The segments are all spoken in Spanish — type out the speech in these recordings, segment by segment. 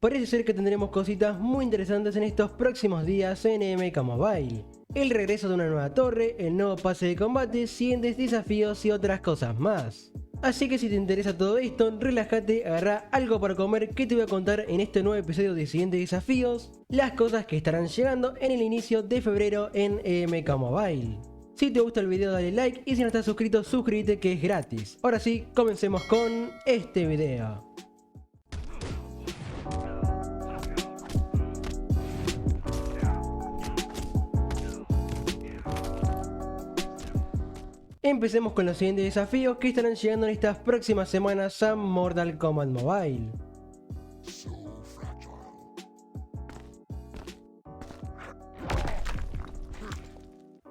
Parece ser que tendremos cositas muy interesantes en estos próximos días en MK Mobile. El regreso de una nueva torre, el nuevo pase de combate, siguientes desafíos y otras cosas más. Así que si te interesa todo esto, relájate, agarra algo para comer que te voy a contar en este nuevo episodio de siguientes desafíos, las cosas que estarán llegando en el inicio de febrero en MK Mobile. Si te gusta el video dale like y si no estás suscrito suscríbete que es gratis. Ahora sí, comencemos con este video. Empecemos con los siguientes desafíos que estarán llegando en estas próximas semanas a Mortal Kombat Mobile.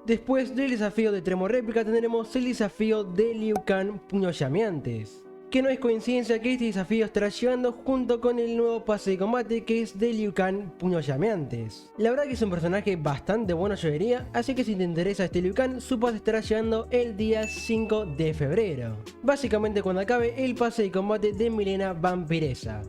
Después del desafío de Tremor Réplica tendremos el desafío de Liu Kang Puños Llameantes. Que no es coincidencia que este desafío estará llegando junto con el nuevo pase de combate que es de Liu Kang Puños Llameantes. La verdad que es un personaje bastante bueno yo diría, así que si te interesa este Liu Kang, su pase estará llegando el día 5 de febrero. Básicamente cuando acabe el pase de combate de Mileena Vampiresa.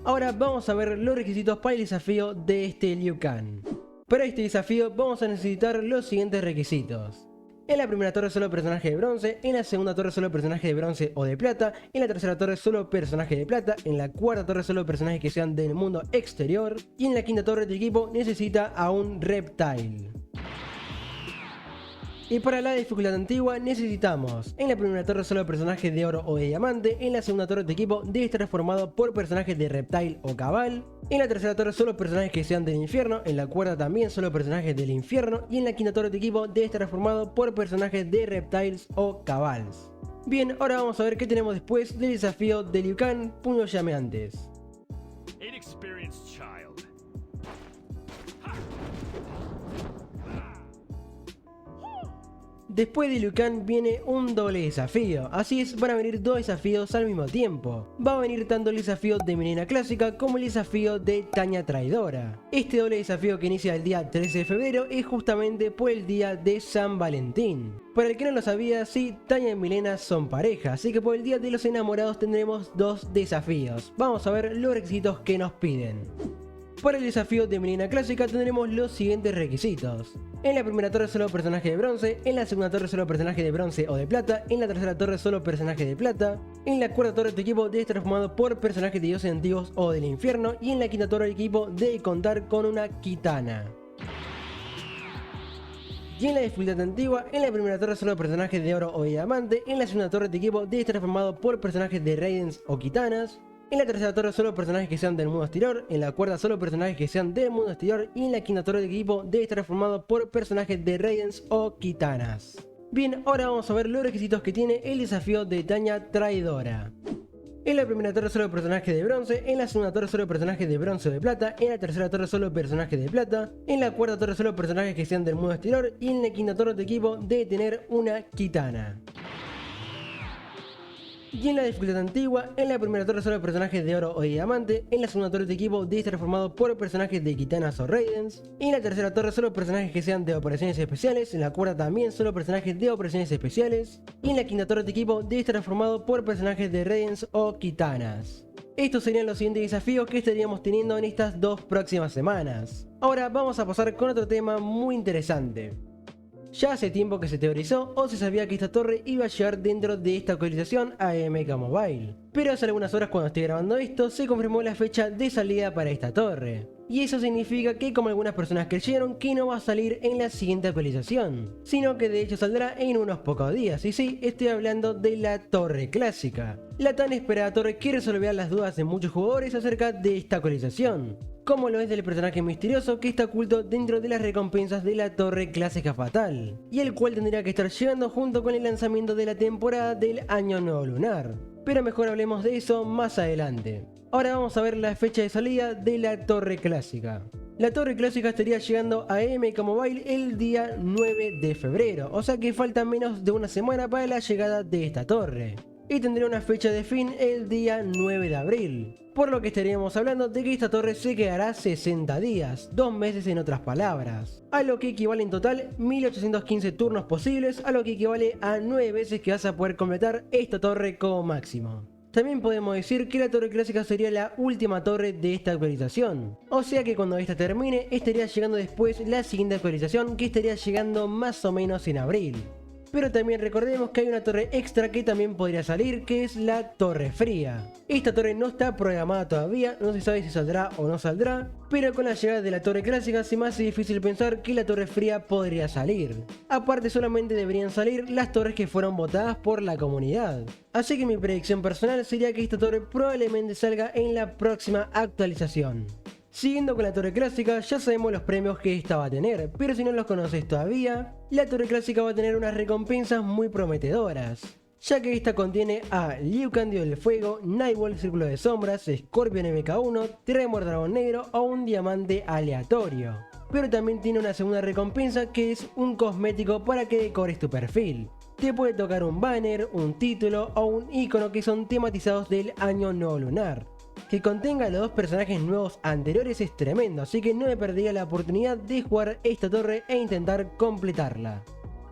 Ahora vamos a ver los requisitos para el desafío de este Liu Kang. Para este desafío vamos a necesitar los siguientes requisitos. En la primera torre solo personaje de bronce, en la segunda torre solo personaje de bronce o de plata, en la tercera torre solo personaje de plata, en la cuarta torre solo personajes que sean del mundo exterior y en la quinta torre del equipo necesita a un reptile. Y para la dificultad antigua necesitamos en la primera torre solo personajes de oro o de diamante, en la segunda torre de equipo debe estar formado por personajes de reptile o cabal, en la tercera torre solo personajes que sean del infierno, en la cuarta también solo personajes del infierno y en la quinta torre de equipo debe estar formado por personajes de reptiles o cabals. Bien, ahora vamos a ver qué tenemos después del desafío de Liu Kang Puños Llameantes. Después de Liu Kang viene un doble desafío, así es, van a venir dos desafíos al mismo tiempo. Va a venir tanto el desafío de Mileena Clásica como el desafío de Tanya Traidora. Este doble desafío que inicia el día 13 de febrero es justamente por el día de San Valentín. Para el que no lo sabía, sí, Tanya y Mileena son pareja, así que por el día de los enamorados tendremos dos desafíos. Vamos a ver los requisitos que nos piden. Para el desafío de Mileena Clásica tendremos los siguientes requisitos. En la primera torre solo personaje de bronce, en la segunda torre solo personaje de bronce o de plata, en la tercera torre solo personaje de plata, en la cuarta torre tu equipo debe estar formado por personajes de dioses antiguos o del infierno y en la quinta torre del equipo debe contar con una kitana. Y en la dificultad antigua, en la primera torre solo personajes de oro o de diamante, en la segunda torre de equipo debe estar formado por personajes de raidens o kitanas, en la tercera torre solo personajes que sean del mundo exterior, en la cuarta solo personajes que sean del mundo exterior y en la quinta torre de equipo debe estar formado por personajes de raidens o kitanas. Bien, ahora vamos a ver los requisitos que tiene el desafío de Tanya Traidora. En la primera torre solo personajes de bronce, en la segunda torre solo personajes de bronce o de plata, en la tercera torre solo personajes de plata, en la cuarta torre solo personajes que sean del mundo exterior y en la quinta torre de equipo debe tener una kitana. Y en la dificultad antigua, en la primera torre solo personajes de oro o de diamante, en la segunda torre de equipo debe estar formado por personajes de kitanas o raidens, en la tercera torre solo personajes que sean de operaciones especiales, en la cuarta también solo personajes de operaciones especiales, y en la quinta torre de equipo debe estar formado por personajes de raidens o kitanas. Estos serían los siguientes desafíos que estaríamos teniendo en estas dos próximas semanas. Ahora vamos a pasar con otro tema muy interesante. Ya hace tiempo que se teorizó o se sabía que esta torre iba a llegar dentro de esta actualización a MK Mobile. Pero hace algunas horas cuando estoy grabando esto se confirmó la fecha de salida para esta torre. Y eso significa que como algunas personas creyeron que no va a salir en la siguiente actualización, sino que de hecho saldrá en unos pocos días. Y sí, estoy hablando de la torre clásica. La tan esperada torre que resolverá las dudas de muchos jugadores acerca de esta actualización, como lo es del personaje misterioso que está oculto dentro de las recompensas de la torre clásica fatal, y el cual tendría que estar llegando junto con el lanzamiento de la temporada del año nuevo lunar. Pero mejor hablemos de eso más adelante. Ahora vamos a ver la fecha de salida de la torre clásica. La torre clásica estaría llegando a MK Mobile el día 9 de febrero, o sea que falta menos de una semana para la llegada de esta torre. Y tendría una fecha de fin el día 9 de abril. Por lo que estaríamos hablando de que esta torre se quedará 60 días, 2 meses en otras palabras. A lo que equivale en total 1815 turnos posibles, a lo que equivale a 9 veces que vas a poder completar esta torre como máximo. También podemos decir que la torre clásica sería la última torre de esta actualización, o sea que cuando esta termine estaría llegando después la siguiente actualización, que estaría llegando más o menos en abril. Pero también recordemos que hay una torre extra que también podría salir, que es la torre fría. Esta torre no está programada todavía, no se sabe si saldrá o no saldrá, pero con la llegada de la torre clásica se me hace difícil pensar que la torre fría podría salir. Aparte solamente deberían salir las torres que fueron votadas por la comunidad. Así que mi predicción personal sería que esta torre probablemente salga en la próxima actualización. Siguiendo con la torre clásica, ya sabemos los premios que esta va a tener, pero si no los conoces todavía, la torre clásica va a tener unas recompensas muy prometedoras, ya que esta contiene a Liu Kang Dios del Fuego, Nightwolf Círculo de Sombras, Scorpion MK1, Tremor Dragón Negro o un diamante aleatorio. Pero también tiene una segunda recompensa que es un cosmético para que decores tu perfil. Te puede tocar un banner, un título o un icono que son tematizados del año nuevo lunar. Que contenga los dos personajes nuevos anteriores es tremendo, así que no me perdería la oportunidad de jugar esta torre e intentar completarla.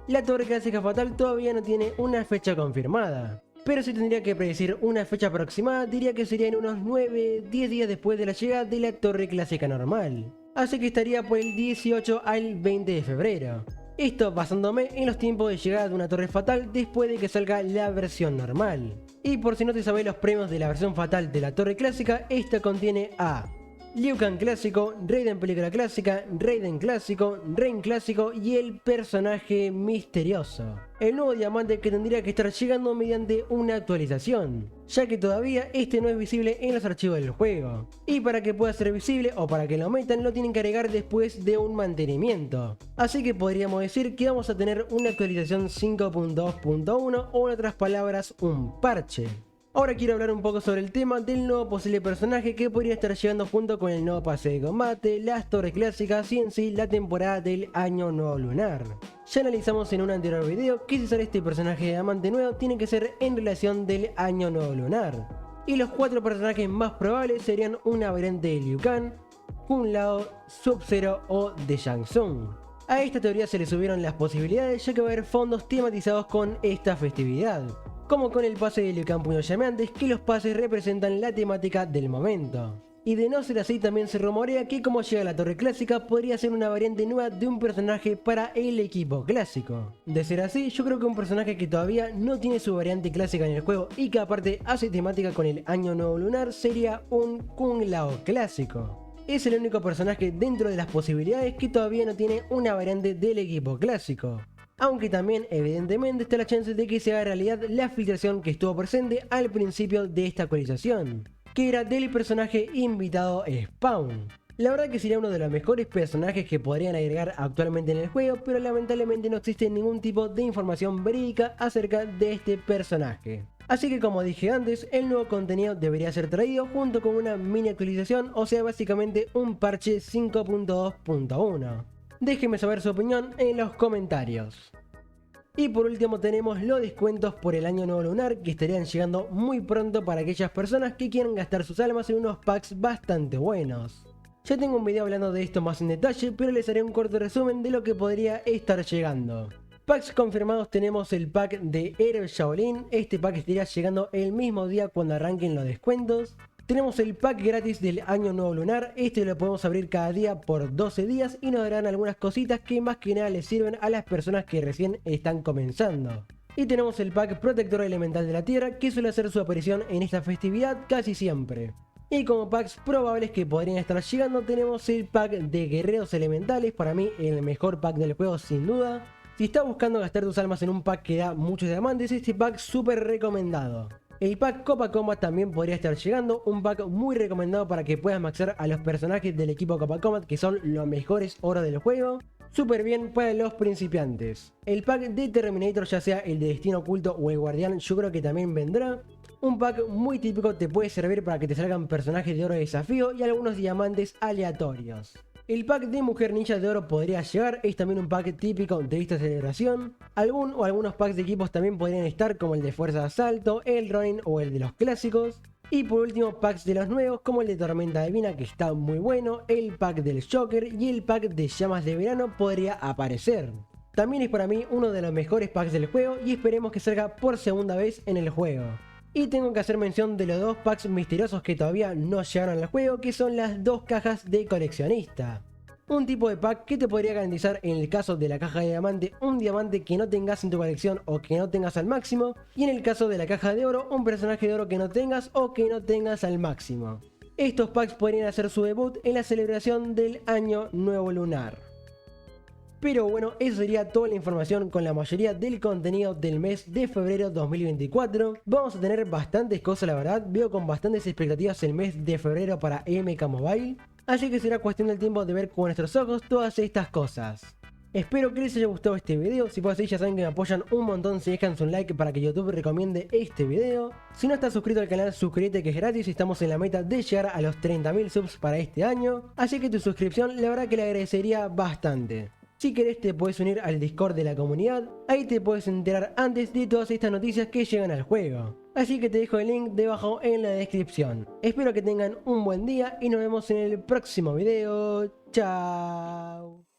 La torre clásica fatal todavía no tiene una fecha confirmada, pero si tendría que predecir una fecha aproximada diría que sería en unos 9-10 días después de la llegada de la torre clásica normal, así que estaría por el 18 al 20 de febrero. Esto basándome en los tiempos de llegada de una torre fatal después de que salga la versión normal. Y por si no te sabes los premios de la versión fatal de la torre clásica, esta contiene a Liu Kang clásico, Raiden película clásica, Raiden clásico, Rain clásico y el personaje misterioso. El nuevo diamante que tendría que estar llegando mediante una actualización, ya que todavía este no es visible en los archivos del juego. Y para que pueda ser visible o para que lo metan lo tienen que agregar después de un mantenimiento. Así que podríamos decir que vamos a tener una actualización 5.2.1 o en otras palabras un parche. Ahora quiero hablar un poco sobre el tema del nuevo posible personaje que podría estar llegando junto con el nuevo pase de combate, las torres clásicas y en sí la temporada del año nuevo lunar. Ya analizamos en un anterior video que si sale este personaje de diamante nuevo tiene que ser en relación del año nuevo lunar. Y los 4 personajes más probables serían una variante de Liu Kang, Kung Lao, Sub-Zero o de Shang Tsung. A esta teoría se le subieron las posibilidades ya que va a haber fondos tematizados con esta festividad, como con el pase de Liu Kang Puños Llameantes, que los pases representan la temática del momento. Y de no ser así también se rumorea que como llega la torre clásica podría ser una variante nueva de un personaje para el equipo clásico. De ser así, yo creo que un personaje que todavía no tiene su variante clásica en el juego y que aparte hace temática con el año nuevo lunar sería un Kung Lao clásico. Es el único personaje dentro de las posibilidades que todavía no tiene una variante del equipo clásico. Aunque también evidentemente está la chance de que se haga realidad la filtración que estuvo presente al principio de esta actualización, que era del personaje invitado Spawn. La verdad que sería uno de los mejores personajes que podrían agregar actualmente en el juego, pero lamentablemente no existe ningún tipo de información verídica acerca de este personaje. Así que como dije antes, el nuevo contenido debería ser traído junto con una mini actualización, o sea básicamente un parche 5.2.1. Déjenme saber su opinión en los comentarios. Y por último tenemos los descuentos por el año nuevo lunar que estarían llegando muy pronto para aquellas personas que quieran gastar sus almas en unos packs bastante buenos. Ya tengo un video hablando de esto más en detalle, pero les haré un corto resumen de lo que podría estar llegando. Packs confirmados tenemos el pack de Héroe Shaolin, este pack estaría llegando el mismo día cuando arranquen los descuentos. Tenemos el pack gratis del año nuevo lunar, este lo podemos abrir cada día por 12 días y nos darán algunas cositas que más que nada les sirven a las personas que recién están comenzando. Y tenemos el pack protector elemental de la tierra que suele hacer su aparición en esta festividad casi siempre. Y como packs probables que podrían estar llegando tenemos el pack de guerreros elementales, para mí el mejor pack del juego sin duda. Si estás buscando gastar tus almas en un pack que da muchos diamantes, este pack súper recomendado. El pack Copa Combat también podría estar llegando, un pack muy recomendado para que puedas maxar a los personajes del equipo Copa Combat que son los mejores oro del juego, súper bien para los principiantes. El pack de Terminator, ya sea el de Destino Oculto o el Guardián, yo creo que también vendrá. Un pack muy típico te puede servir para que te salgan personajes de oro de desafío y algunos diamantes aleatorios. El pack de Mujer Ninja de Oro podría llegar, es también un pack típico de esta celebración. Algunos packs de equipos también podrían estar, como el de Fuerza de Asalto, el Ronin o el de los clásicos. Y por último, packs de los nuevos, como el de Tormenta Divina, que está muy bueno, el pack del Joker y el pack de Llamas de Verano podría aparecer. También es para mí uno de los mejores packs del juego y esperemos que salga por segunda vez en el juego. Y tengo que hacer mención de los dos packs misteriosos que todavía no llegaron al juego, que son las dos cajas de coleccionista. Un tipo de pack que te podría garantizar, en el caso de la caja de diamante, un diamante que no tengas en tu colección o que no tengas al máximo, y en el caso de la caja de oro, un personaje de oro que no tengas o que no tengas al máximo. Estos packs podrían hacer su debut en la celebración del Año Nuevo Lunar. Pero bueno, eso sería toda la información con la mayoría del contenido del mes de febrero 2024. Vamos a tener bastantes cosas, la verdad. Veo con bastantes expectativas el mes de febrero para MK Mobile. Así que será cuestión del tiempo de ver con nuestros ojos todas estas cosas. Espero que les haya gustado este video. Si fue así, ya saben que me apoyan un montón si dejan su like para que YouTube recomiende este video. Si no estás suscrito al canal, suscríbete que es gratis. Estamos en la meta de llegar a los 30.000 subs para este año. Así que tu suscripción la verdad que le agradecería bastante. Si querés te puedes unir al Discord de la comunidad, ahí te puedes enterar antes de todas estas noticias que llegan al juego. Así que te dejo el link debajo en la descripción. Espero que tengan un buen día y nos vemos en el próximo video. Chao.